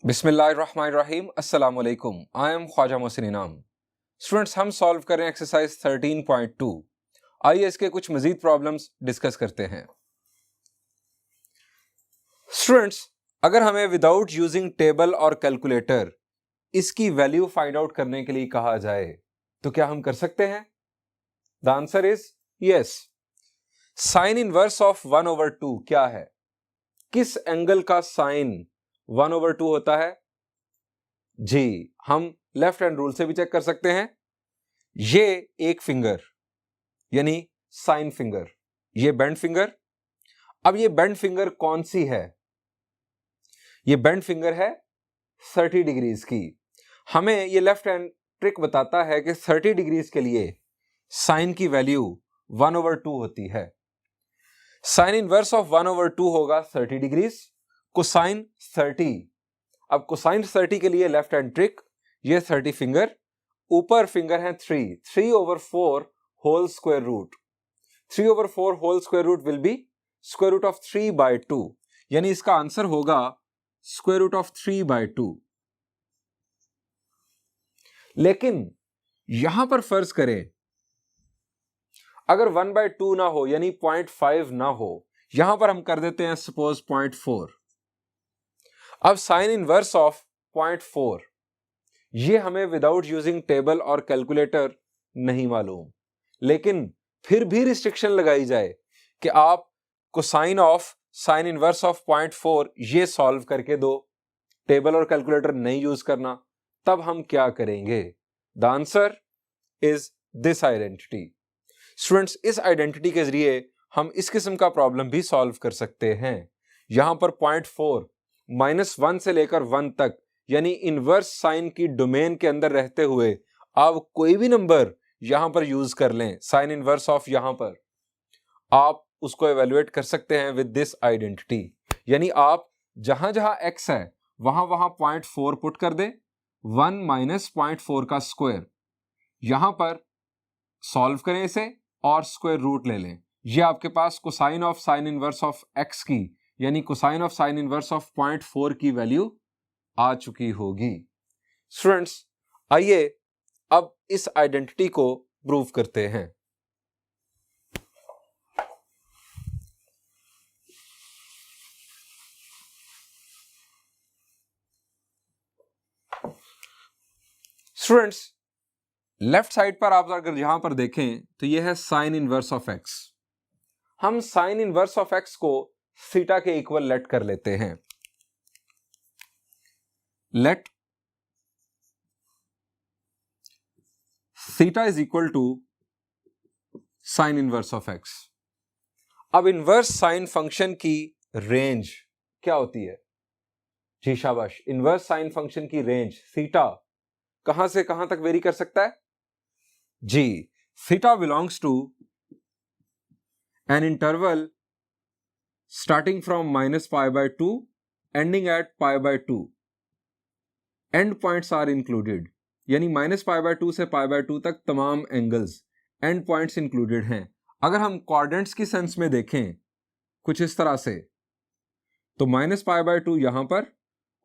बिस्मिल्लाहिर्रहमानिर्रहीम अस्सलाम वालेकुम। आई एम ख्वाजा मोहसिन इनाम। स्टूडेंट्स, हम सॉल्व करें एक्सरसाइज 13.2। आइए इसके कुछ मजीद प्रॉब्लम्स डिस्कस करते हैं। स्टूडेंट्स, अगर हमें विदाउट यूजिंग टेबल और कैलकुलेटर इसकी वैल्यू फाइंड आउट करने के लिए कहा जाए तो क्या हम कर सकते हैं? The answer is yes. Sign inverse of 1/2 क्या है? किस एंगल का साइन 1/2 होता है? जी, हम लेफ्ट हैंड रूल से भी चेक कर सकते हैं। ये एक फिंगर यानी साइन फिंगर, ये बेंड फिंगर। अब ये बेंड फिंगर कौन सी है? ये बेंड फिंगर है 30 डिग्रीज की। हमें ये लेफ्ट हैंड ट्रिक बताता है कि 30 डिग्रीज के लिए साइन की वैल्यू 1/2 होती है। साइन इनवर्स ऑफ 1/2 होगा 30 डिग्रीज, कोसाइन 30। अब कोसाइन 30 के लिए लेफ्ट हैंड ट्रिक, ये 30 फिंगर, ऊपर फिंगर है 3/4 whole square root. 3/4 whole square root will be square root of 3/2, यानी इसका आंसर होगा स्क्वायर रूट ऑफ 3/2। लेकिन यहां पर फर्ज करें अगर 1/2 ना हो यानी 0.5 ना हो, यहां पर हम कर देते हैं सपोज 0.4। अब साइन इनवर्स ऑफ 0.4 ये हमें विदाउट यूजिंग टेबल और कैलकुलेटर नहीं मालूम, लेकिन फिर भी रिस्ट्रिक्शन लगाई जाए कि आप cosine of sine inverse of 0.4 ये सॉल्व करके दो, टेबल और कैलकुलेटर नहीं यूज करना, तब हम क्या करेंगे? The answer is this identity. Students, इस आइडेंटिटी के जरिए हम इस किस्म का प्रॉब्लम भी सॉल्व कर सकते हैं। यहां पर 0.4 -1 से लेकर 1 तक यानी इनवर्स साइन की डोमेन के अंदर रहते हुए आप कोई भी नंबर यहां पर यूज कर लें, साइन इनवर्स ऑफ यहां पर आप उसको एवेल्युएट कर सकते हैं विद दिस आइडेंटिटी। यानी आप जहां जहां x है वहां वहां 0.4 पुट कर दें, 1 - 0.4 का स्क्वायर, यहां पर सॉल्व करें इसे और स्क्वायर रूट ले लें। ये आपके पास cosine of sine inverse of x की यानी cosine of sine inverse of 0.4 की वैल्यू आ चुकी होगी। स्टूडेंट्स, आइए अब इस आइडेंटिटी को प्रूव करते हैं। स्टूडेंट्स, लेफ्ट साइड पर आप अगर यहां पर देखें तो यह है साइन इनवर्स ऑफ x। हम साइन इनवर्स ऑफ x को थीटा के इक्वल लेट कर लेते हैं। Let theta is equal to sine inverse of x। अब इनवर्स साइन फंक्शन की रेंज क्या होती है? जी शाबाश, इनवर्स साइन फंक्शन की रेंज थीटा कहां से कहां तक वेरी कर सकता है? जी, theta belongs to an interval starting from -π/2 ending at π/2। End points are included, यानी -π/2 से π/2 तक तमाम एंगल्स एंड पॉइंट्स इंक्लूडेड हैं। अगर हम क्वाड्रेंट्स की सेंस में देखें कुछ इस तरह से, तो -π/2 यहां पर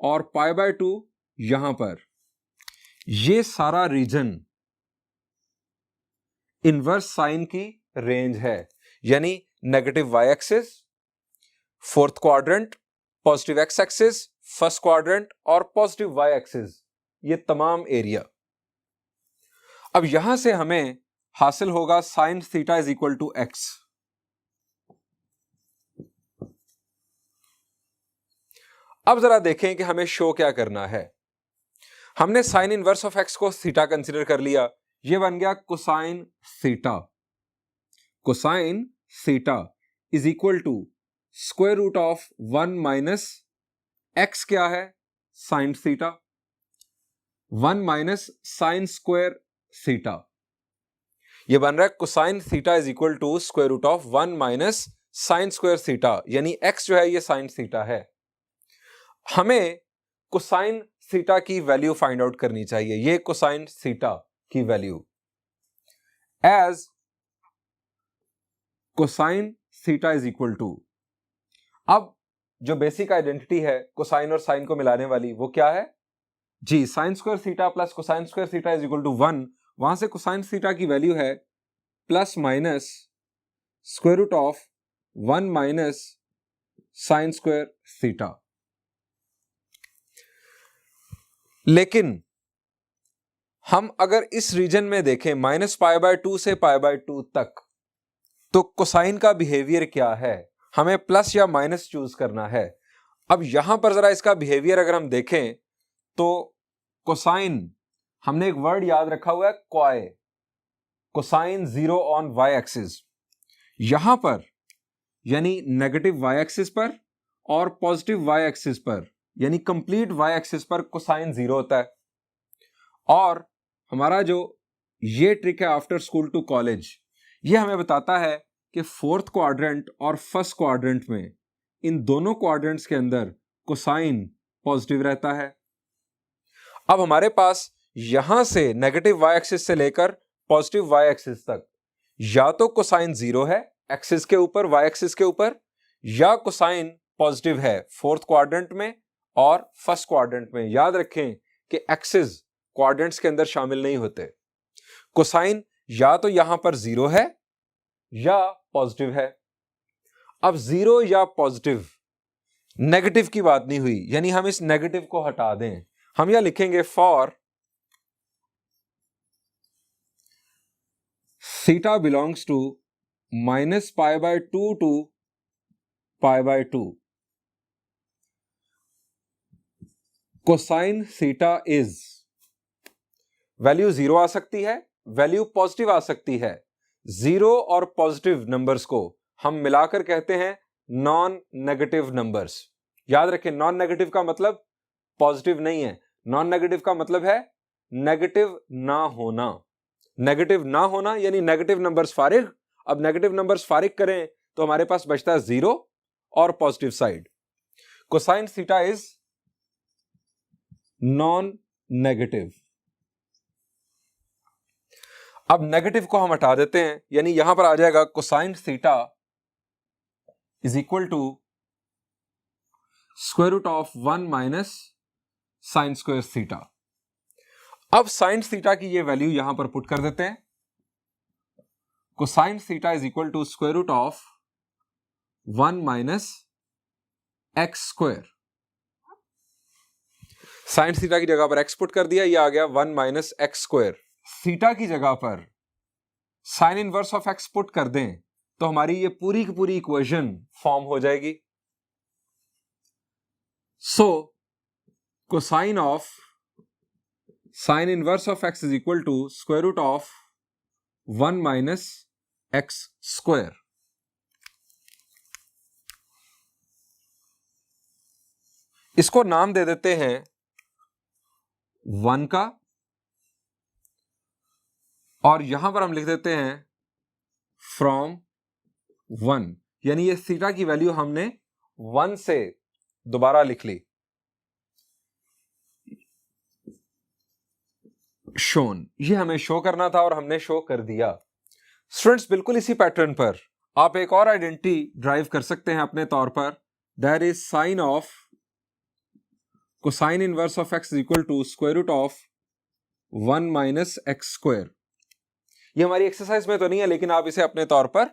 और π/2 यहां पर, ये सारा रीजन इनवर्स साइन की रेंज है। यानी negative Y axis, fourth quadrant, positive X axis, first quadrant और पॉजिटिव वाई एक्सिस, ये तमाम एरिया। अब यहां से हमें हासिल होगा sine theta is equal to X. अब जरा देखें कि हमें शो क्या करना है। हमने साइन इनवर्स ऑफ एक्स को थीटा कंसीडर कर लिया, ये बन गया cosine theta. Cosine theta is equal to square root of 1 - X क्या है? Sine theta, 1 - sine square theta. ये बन रहा है cosine theta is equal to square root of 1 - sine square theta, यानी एक्स जो है ये साइन थीटा है। हमें कोसाइन थीटा की वैल्यू फाइंड आउट करनी चाहिए। ये कोसाइन थीटा की value as cosine theta is equal to, अब जो बेसिक आइडेंटिटी है कोसाइन और साइन को मिलाने वाली, वो क्या है जी, sine square theta plus cosine square theta is equal to 1। वहां से कोसाइन थीटा की वैल्यू है plus minus square root of 1 minus sine square theta. लेकिन हम अगर इस रीजन में देखें -π/2 से π/2 तक, तो कोसाइन का बिहेवियर क्या है, हमें प्लस या माइनस चूज करना है। अब यहां पर जरा इसका बिहेवियर अगर हम देखें तो कोसाइन, हमने एक वर्ड याद रखा हुआ है क्वाय, कोसाइन 0 ऑन y एक्सिस। यहां पर यानी नेगेटिव y एक्सिस पर और पॉजिटिव y एक्सिस पर, यानी कंप्लीट y एक्सिस पर कोसाइन 0 होता है। और हमारा जो ये ट्रिक है आफ्टर स्कूल टू कॉलेज, ये हमें बताता है कि फोर्थ क्वाड्रेंट और फर्स्ट क्वाड्रेंट में, इन दोनों क्वाड्रेंट्स के अंदर कोसाइन पॉजिटिव रहता है। अब हमारे पास यहां से नेगेटिव y एक्सिस से लेकर पॉजिटिव y एक्सिस तक या तो कोसाइन 0 है एक्सिस के ऊपर, y एक्सिस के ऊपर, या कोसाइन पॉजिटिव है फोर्थ क्वाड्रेंट में और फर्स्ट क्वाड्रेंट में। याद रखें कि एक्सिस क्वाड्रेंट्स के अंदर शामिल नहीं होते। कोसाइन या तो यहां पर 0 है या पॉजिटिव है। अब 0 या पॉजिटिव, नेगेटिव की बात नहीं हुई, यानी हम इस नेगेटिव को हटा दें। हम यह लिखेंगे for theta belongs to -π/2 to π/2, cosine theta is, value 0 आ सकती है, वैल्यू पॉजिटिव आ सकती है। 0 और पॉजिटिव नंबर्स को हम मिलाकर कहते हैं नॉन नेगेटिव नंबर्स। याद रखें, नॉन नेगेटिव का मतलब पॉजिटिव नहीं है, नॉन नेगेटिव का मतलब है नेगेटिव ना होना। नेगेटिव ना होना यानी नेगेटिव नंबर्स फारिग। अब नेगेटिव नंबर्स फारिग करें तो हमारे पास बचता है 0 और positive side. Cosine theta is non negative. अब नेगेटिव को हम हटा देते हैं, यानी यहां पर आ जाएगा cosine theta is equal to square root of 1 minus sine square theta. अब साइन थीटा की ये वैल्यू यहां पर पुट कर देते हैं। Cosine theta is equal to square root of 1 minus x square. Sine theta की जगह पर एक्स पुट कर दिया, ये आ गया 1 माइनस एक्स स्क्वायर। थीटा की जगह पर sign inverse of x put कर दें तो हमारी ये पूरी की पूरी इक्वेशन फॉर्म हो जाएगी। So cosine of sine inverse of x is equal to square root of 1 minus x square. इसको नाम दे देते हैं 1 का, और यहां पर हम लिख देते हैं फ्रॉम 1, यानी ये थीटा की वैल्यू हमने 1 से दोबारा लिख ली। शोन, ये हमें शो करना था और हमने शो कर दिया। स्टूडेंट्स, बिल्कुल इसी पैटर्न पर आप एक और आइडेंटिटी ड्राइव कर सकते हैं अपने तौर पर, that is sine of cosine inverse of X equal to square root of 1 minus x square. ये हमारी एक्सरसाइज में तो नहीं है, लेकिन आप इसे अपने तौर पर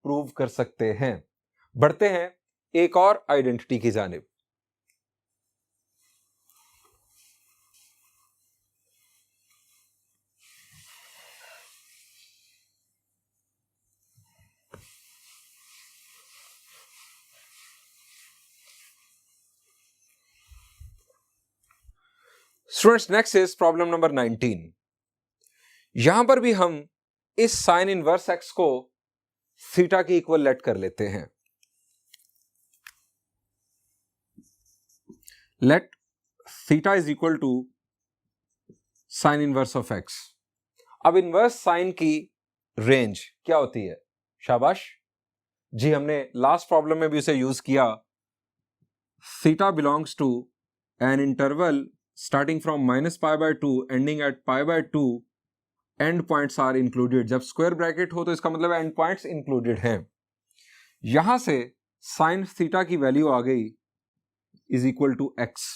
प्रूव कर सकते हैं। बढ़ते हैं एक और आइडेंटिटी की जानिब। Students, next is problem number 19। यहां पर भी हम इस साइन इनवर्स एक्स को थीटा के इक्वल लेट कर लेते हैं। Let theta is equal to sine inverse of X. अब इनवर्स साइन की रेंज क्या होती है? शाबाश जी, हमने लास्ट प्रॉब्लम में भी उसे यूज किया। Theta belongs to an interval starting from -π/2 ending at π/2, end points are included. जब स्क्वायर ब्रैकेट हो तो इसका मतलब एंड पॉइंट्स इंक्लूडेड हैं। यहां से साइन थीटा की वैल्यू आ गई इज इक्वल टू एक्स।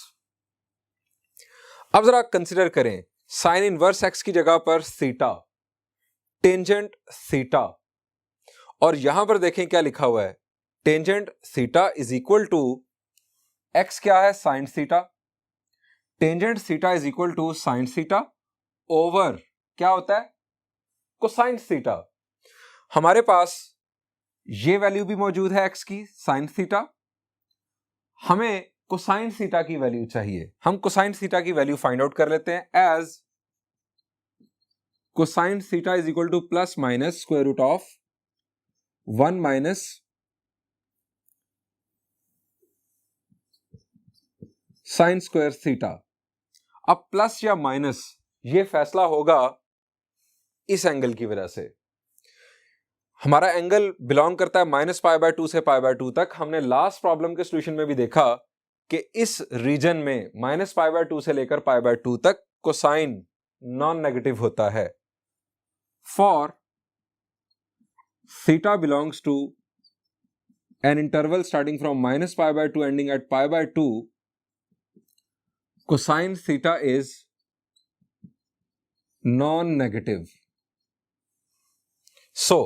अब जरा कंसिडर करें, साइन इनवर्स एक्स की जगह पर थीटा, टेंजेंट थीटा, और यहां पर देखें क्या लिखा हुआ है, tangent theta is equal to X क्या है, sine theta, tangent theta is equal to sine theta over क्या होता है, कोसाइन थीटा। हमारे पास ये वैल्यू भी मौजूद है एक्स की, साइन थीटा, हमें कोसाइन थीटा की वैल्यू चाहिए। हम कोसाइन थीटा की वैल्यू फाइंड आउट कर लेते हैं as cosine theta is equal to plus minus square root of 1 minus sine square theta. अब प्लस या माइनस ये फैसला होगा इस एंगल की वजह से। हमारा एंगल बिलोंग करता है -π/2 से π/2 तक। हमने लास्ट प्रॉब्लम के सॉल्यूशन में भी देखा कि इस रीजन में -π/2 से लेकर π/2 तक कोसाइन नॉन नेगेटिव होता है। For theta belongs to an interval starting from -π/2 ending at π/2, cosine theta is non negative. So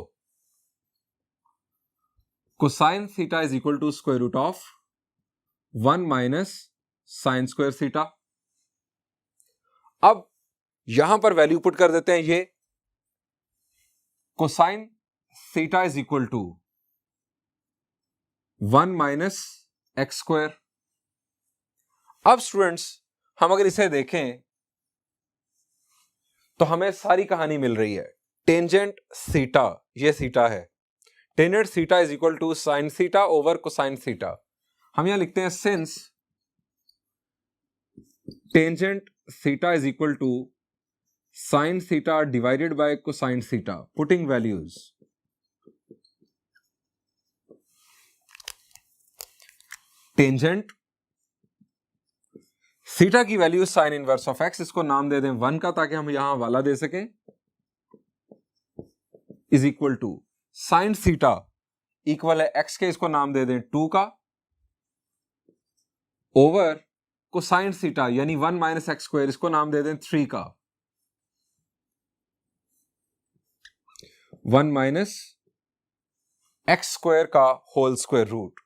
cosine theta is equal to square root of 1 minus sine square theta. अब यहां पर value put कर देते हैं, ये cosine theta is equal to 1 minus x square. अब students हम अगर इसे देखें तो हमें सारी कहानी मिल रही है। टेंजेंट थीटा, ये थीटा है, tangent theta is equal to sine theta over cosine theta. हम यहां लिखते हैं since tangent theta is equal to sine theta divided by cosine theta, putting values. Tangent theta की value sine inverse of x, इसको नाम दे दें 1 का ताकि हम यहां वाला दे सकें, is equal to sine theta equal है एक्स के, इसको नाम दे दें 2 का, ओवर कोसाइन थीटा यानी 1 माइनस एक्स स्क्वायर, इसको नाम दे दें 3 का, 1 माइनस एक्स स्क्वायर का होल स्क्वायर रूट।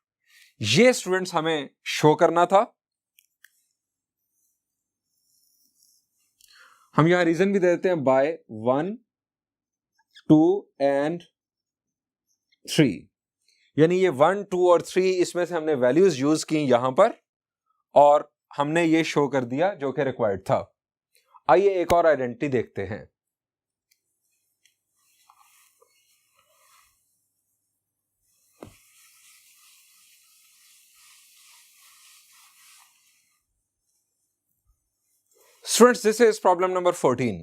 ये स्टूडेंट्स हमें शो करना था। हम यहां रीजन भी दे देते हैं बाय 1, 2 एंड 3, यानी ये 1, 2 और 3 इसमें से हमने वैल्यूज यूज की यहां पर और हमने ये शो कर दिया जो कि रिक्वायर्ड था। आइए एक और आइडेंटिटी देखते हैं। Students, this is problem number 14.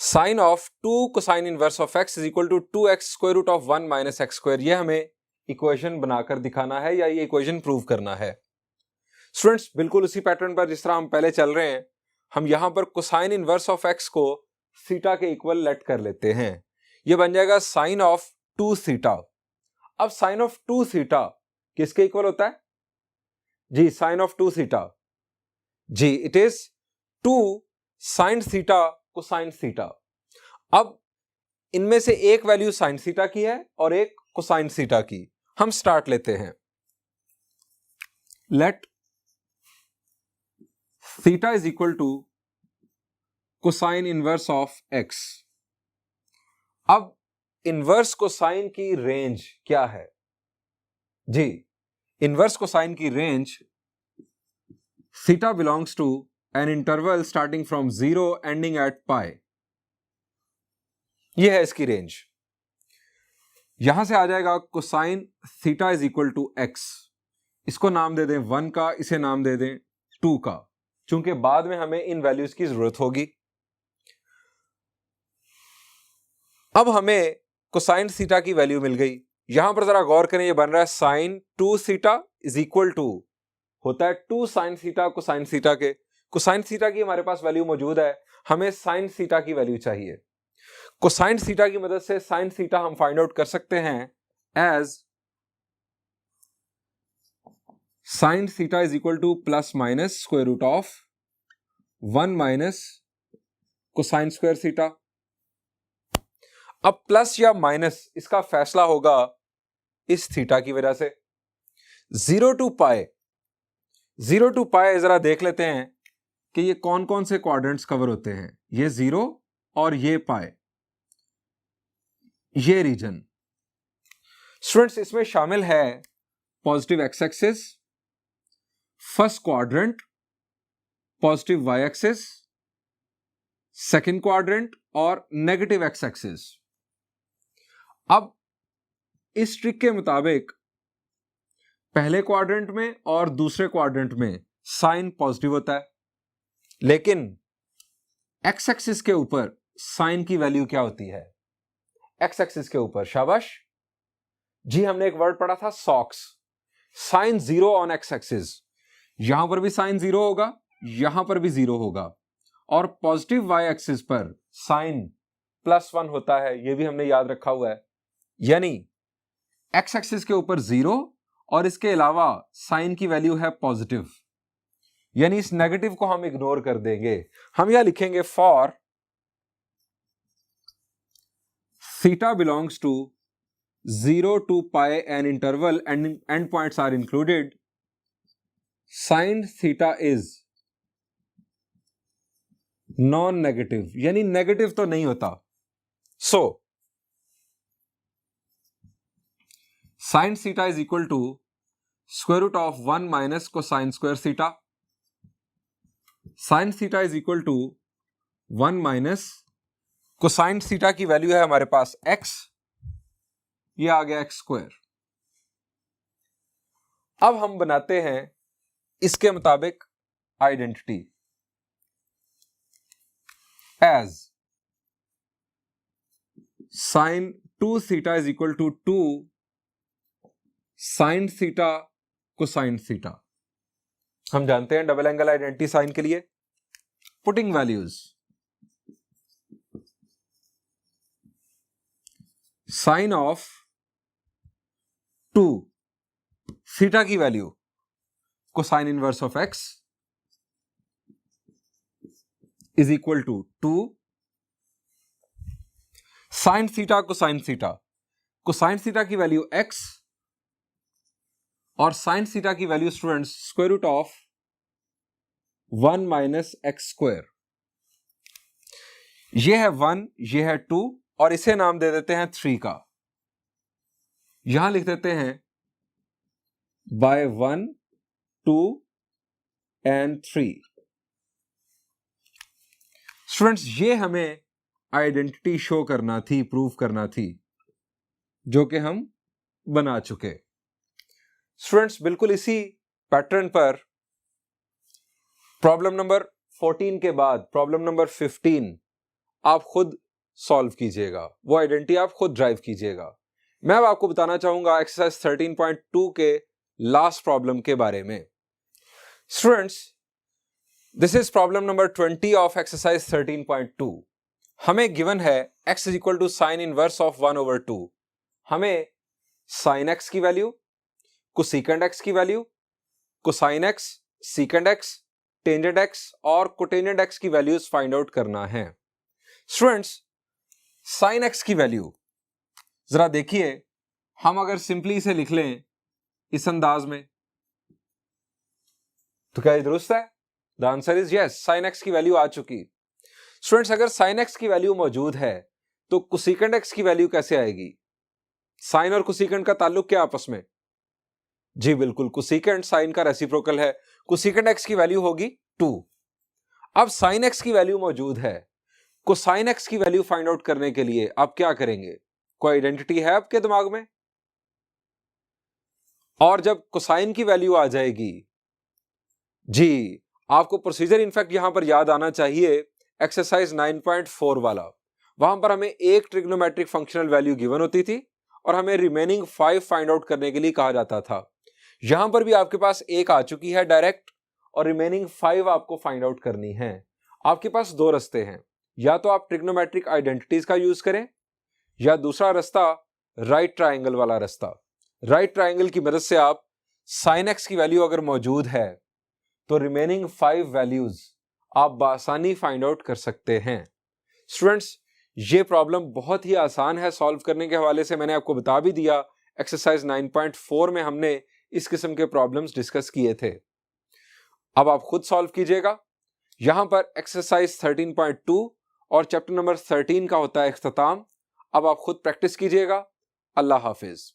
Sine of 2 cosine inverse of x is equal to 2x square root of 1 minus x square। ये हमें इक्वेशन बनाकर दिखाना है या ये इक्वेशन प्रूव करना है। स्टूडेंट्स बिल्कुल उसी पैटर्न पर जिस तरह हम पहले चल रहे हैं, हम यहां पर कोसाइन इनवर्स ऑफ x को थीटा के इक्वल लेट कर लेते हैं। ये बन जाएगा साइन ऑफ 2 थीटा। अब साइन ऑफ 2 थीटा किसके इक्वल होता है जी? साइन ऑफ 2 थीटा जी, it is 2 sine theta cosine theta. अब इनमें से एक वैल्यू साइन थीटा की है और एक कोसाइन थीटा की। हम स्टार्ट लेते हैं। Let theta is equal to cosine inverse of X. अब इनवर्स कोसाइन की रेंज क्या है जी? इनवर्स कोसाइन की range theta belongs to an interval starting from 0 ending at pi। यह है इसकी रेंज। यहां से आ जाएगा cosine theta is equal to X, इसको नाम दे दें 1 का, इसे नाम दे दें 2 का, चूंकि बाद में हमें इन वैल्यूज की जरूरत होगी। अब हमें कोसाइन थीटा की वैल्यू मिल गई। यहां पर जरा गौर करें, यह बन रहा है sine 2 theta is equal to होता है 2 साइन थीटा कोसाइन थीटा के। कोसाइन थीटा की हमारे पास वैल्यू मौजूद है, हमें साइन थीटा की वैल्यू चाहिए। कोसाइन थीटा की मदद से साइन थीटा हम फाइंड आउट कर सकते हैं as sine theta is equal to plus minus square root of 1 minus cosine square theta. अब प्लस या माइनस इसका फैसला होगा इस थीटा की वजह से। 0 टू पाई जरा देख लेते हैं कि ये कौन कौन से क्वाड्रेंट्स कवर होते हैं। ये 0 और ये पाई, ये रीजन। स्टूडेंट्स इसमें शामिल है positive X axis, first quadrant positive Y axis, second quadrant और नेगेटिव एक्स एक्सिस। अब इस ट्रिक के मुताबिक पहले क्वाड्रेंट में और दूसरे क्वाड्रेंट में साइन पॉजिटिव होता है, लेकिन एक्स एक्सिस के ऊपर साइन की वैल्यू क्या होती है? एक्स एक्सिस के ऊपर, शाबाश जी, हमने एक वर्ड पढ़ा था socks. Sine 0 on X axis, यहां पर भी साइन 0 होगा, यहां पर भी 0 होगा, और पॉजिटिव वाई एक्सिस पर साइन +1 होता है, यह भी हमने याद रखा हुआ है। यानी एक्स एक्सिस के ऊपर 0 और इसके अलावा साइन की वैल्यू है पॉजिटिव, यानी इस नेगेटिव को हम इग्नोर कर देंगे। हम यह लिखेंगे for theta belongs to 0 to pi an interval and endpoints are included, sin theta is non-negative, यानी नेगेटिव तो नहीं होता। सो sin theta is equal to square root of 1 minus cosine square theta. sin theta is equal to 1 minus cosine theta की value है हमारे पास x, ये आ गया x square. अब हम बनाते हैं इसके मुताबिक identity. As sine 2 theta is equal to 2 sine theta cosine theta. हम जानते हैं डबल एंगल आइडेंटिटी साइन के लिए। Putting values, sine of 2 theta की value cosine inverse of x is equal to 2 sine theta cosine theta. Cosine theta की value x और sine theta की value students square root of 1 minus x square. ये है 1, ये है 2 और इसे नाम दे देते हैं 3 का। यहां लिख देते हैं बाय 1, 2 एंड 3। स्टूडेंट्स ये हमें आइडेंटिटी शो करना थी, प्रूव करना थी, जो कि हम बना चुके। स्टूडेंट्स बिल्कुल इसी पैटर्न पर प्रॉब्लम नंबर 14 के बाद प्रॉब्लम नंबर 15 आप खुद सॉल्व कीजिएगा, वो आइडेंटिटी आप खुद ड्राइव कीजिएगा। मैं अब आपको बताना चाहूंगा एक्सरसाइज 13.2 के लास्ट प्रॉब्लम के बारे में। Students this is problem number 20 of exercise 13.2। हमें गिवन है x is equal to sine inverse of 1/2। हमें साइन x की वैल्यू, कोसेकेंड x की value, cosine x, secant x, tangent x और कोटेंजेंट x की वैल्यूज फाइंड आउट करना है। Students sine x की वैल्यू जरा देखिए, हम अगर सिंपली इसे लिख लें इस अंदाज में तो क्या ये दुरुस्त है? The answer is yes, sine x की वैल्यू आ चुकी। स्टूडेंट्स अगर साइन x की वैल्यू मौजूद है तो कोसेकेंड x की वैल्यू कैसे आएगी? साइन और कोसेकेंड का ताल्लुक क्या आपस में? जी बिल्कुल, कोसेकेंड साइन का रेसिप्रोकल है। कोसेकेंड x की वैल्यू होगी 2। अब साइन x की वैल्यू मौजूद है, कोसाइन x की वैल्यू फाइंड आउट करने के लिए आप क्या करेंगे? कोई आइडेंटिटी है आपके दिमाग में? और जब कोसाइन की वैल्यू आ जाएगी, जी आपको प्रोसीजर इनफैक्ट यहां पर याद आना चाहिए एक्सरसाइज 9.4 वाला। वहां पर हमें एक ट्रिग्नोमेट्रिक फंक्शनल वैल्यू गिवन होती थी और हमें रिमेनिंग 5 फाइंड आउट करने के लिए कहा जाता था। यहां पर भी आपके पास एक आ चुकी है डायरेक्ट और रिमेनिंग 5 आपको फाइंड आउट करनी है। आपके पास दो रास्ते हैं, या तो आप ट्रिग्नोमेट्रिक आइडेंटिटीज का यूज करें या दूसरा रास्ता राइट ट्रायंगल वाला रास्ता। राइट ट्रायंगल की मदद से आप साइन एक्स की वैल्यू अगर मौजूद है तो रिमेनिंग 5 वैल्यूज आप बासानी फाइंड आउट कर सकते हैं। स्टूडेंट्स, ये प्रॉब्लम बहुत ही आसान है सॉल्व करने के हवाले से। मैंने आपको बता भी दिया, एक्सरसाइज 9.4 में हमने इस किस्म के प्रॉब्लम्स डिस्कस किए थे। अब आप खुद सॉल्व कीजिएगा। यहां पर एक्सरसाइज 13.2 और चैप्टर नंबर 13 का होता है इख्तिताम। अब आप खुद प्रैक्टिस कीजिएगा। अल्लाह हाफिज।